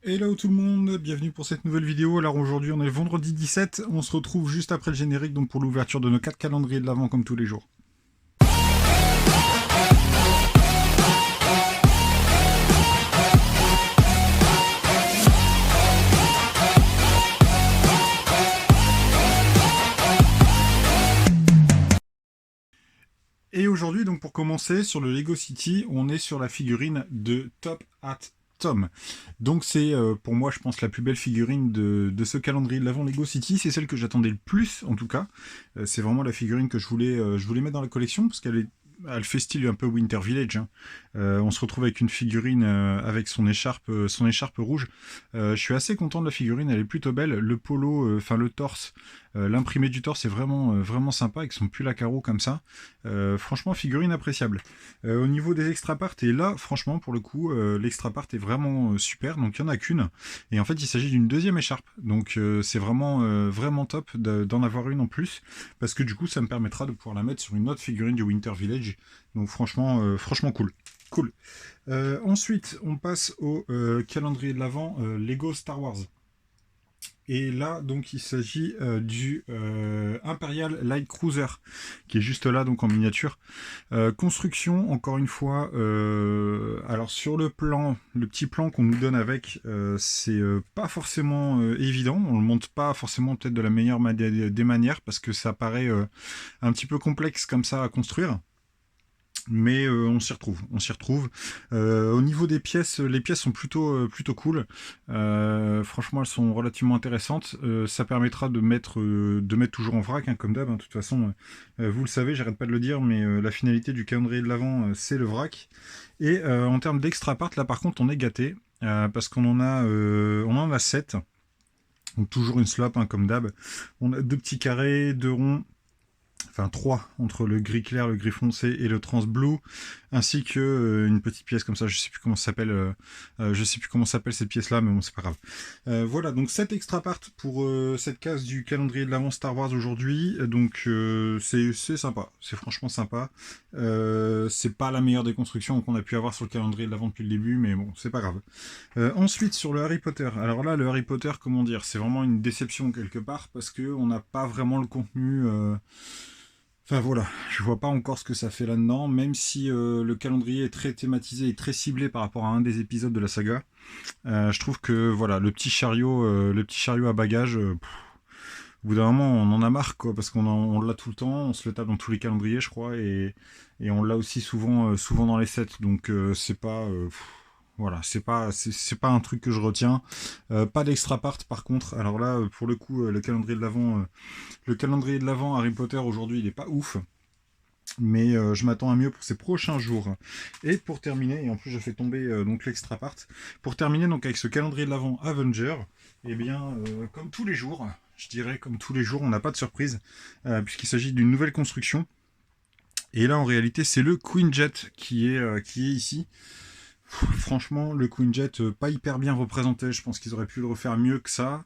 Hello tout le monde, bienvenue pour cette nouvelle vidéo. Alors aujourd'hui on est vendredi 17, on se retrouve juste après le générique donc pour l'ouverture de nos 4 calendriers de l'Avent comme tous les jours. Et aujourd'hui donc pour commencer sur le Lego City, on est sur la figurine de Top Hat Tom. Donc c'est pour moi je pense la plus belle figurine de ce calendrier de l'Avent Lego City, c'est celle que j'attendais le plus en tout cas. C'est vraiment la figurine que je voulais mettre dans la collection parce elle fait style un peu Winter Village. Hein. On se retrouve avec une figurine avec son écharpe rouge. Je suis assez content de la figurine, elle est plutôt belle. Le polo, enfin le torse, l'imprimé du torse est vraiment sympa avec son pull à carreaux comme ça. Franchement, figurine appréciable. Au niveau des extra parts, et là, franchement, pour le coup, l'extra part est vraiment super. Donc il n'y en a qu'une. Et en fait, il s'agit d'une deuxième écharpe. Donc c'est vraiment top d'en avoir une en plus. Parce que du coup, ça me permettra de pouvoir la mettre sur une autre figurine du Winter Village. Donc franchement cool. Cool. Ensuite, on passe au calendrier de l'Avent Lego Star Wars. Et là, donc, il s'agit du Imperial Light Cruiser, qui est juste là, donc en miniature. Construction, encore une fois. Alors sur le plan, le petit plan qu'on nous donne avec, c'est pas forcément évident. On le monte pas forcément peut-être de la meilleure des manières parce que ça paraît un petit peu complexe comme ça à construire. Mais on s'y retrouve, on s'y retrouve. Au niveau des pièces, les pièces sont plutôt cool. Franchement, elles sont relativement intéressantes. Ça permettra de mettre toujours en vrac, hein, comme d'hab. Hein. De toute façon, vous le savez, j'arrête pas de le dire, mais la finalité du calendrier de l'Avent, c'est le vrac. Et en termes d'extra part, là par contre, on est gâté parce on en a 7. Donc toujours une slop, hein, comme d'hab. On a deux petits carrés, deux ronds, enfin 3 entre le gris clair, le gris foncé et le trans blue, ainsi que une petite pièce comme ça, je sais plus comment ça s'appelle, je sais plus comment s'appelle cette pièce là, mais bon c'est pas grave. Voilà, donc 7 extra parts pour cette case du calendrier de l'Avent Star Wars aujourd'hui, donc c'est sympa, c'est franchement sympa. C'est pas la meilleure des constructions qu'on a pu avoir sur le calendrier de l'Avent depuis le début, mais bon c'est pas grave. Ensuite sur le Harry Potter, alors là le Harry Potter comment dire, c'est vraiment une déception quelque part parce que on n'a pas vraiment le contenu. Enfin voilà, je vois pas encore ce que ça fait là-dedans, même si le calendrier est très thématisé et très ciblé par rapport à un des épisodes de la saga. Je trouve que voilà, le petit chariot à bagages, au bout d'un moment, on en a marre quoi, parce on l'a tout le temps, on se le tape dans tous les calendriers, je crois, et on l'a aussi souvent dans les sets, donc c'est pas, voilà, c'est pas un truc que je retiens. Pas d'extra part par contre. Alors là, pour le coup, le calendrier de l'Avent Harry Potter aujourd'hui, il est pas ouf. Mais je m'attends à mieux pour ces prochains jours. Et pour terminer, et en plus je fais tomber donc l'extra part, pour terminer donc avec ce calendrier de l'Avent Avenger, eh bien comme tous les jours, je dirais comme tous les jours, on n'a pas de surprise, puisqu'il s'agit d'une nouvelle construction. Et là en réalité c'est le Queen Jet qui est ici. Franchement, le Queen Jet, pas hyper bien représenté. Je pense qu'ils auraient pu le refaire mieux que ça.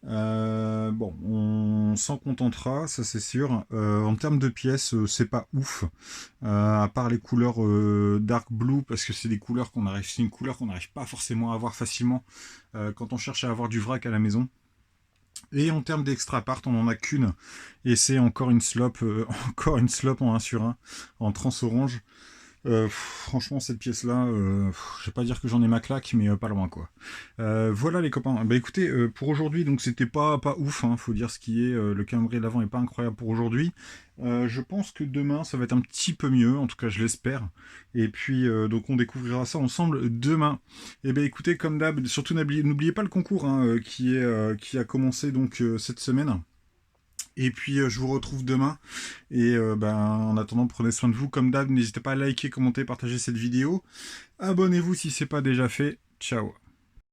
Bon, on s'en contentera, ça c'est sûr. En termes de pièces, c'est pas ouf. À part les couleurs dark blue, parce que c'est une couleur qu'on n'arrive pas forcément à avoir facilement quand on cherche à avoir du vrac à la maison. Et en termes d'extra part, on en a qu'une. Et c'est encore une slop, encore une slop en 1 sur 1, en trans orange. Franchement, cette pièce-là, je vais pas dire que j'en ai ma claque, mais pas loin, quoi. Voilà les copains. Bah écoutez, pour aujourd'hui, donc c'était pas ouf, hein, faut dire ce qui est. Le calendrier de l'Avent est pas incroyable pour aujourd'hui. Je pense que demain, ça va être un petit peu mieux, en tout cas je l'espère. Et puis, donc on découvrira ça ensemble demain. Et ben écoutez, comme d'hab, surtout n'oubliez pas le concours hein, qui a commencé donc cette semaine. Et puis je vous retrouve demain. Et en attendant, prenez soin de vous. Comme d'hab, n'hésitez pas à liker, commenter, partager cette vidéo. Abonnez-vous si ce n'est pas déjà fait. Ciao.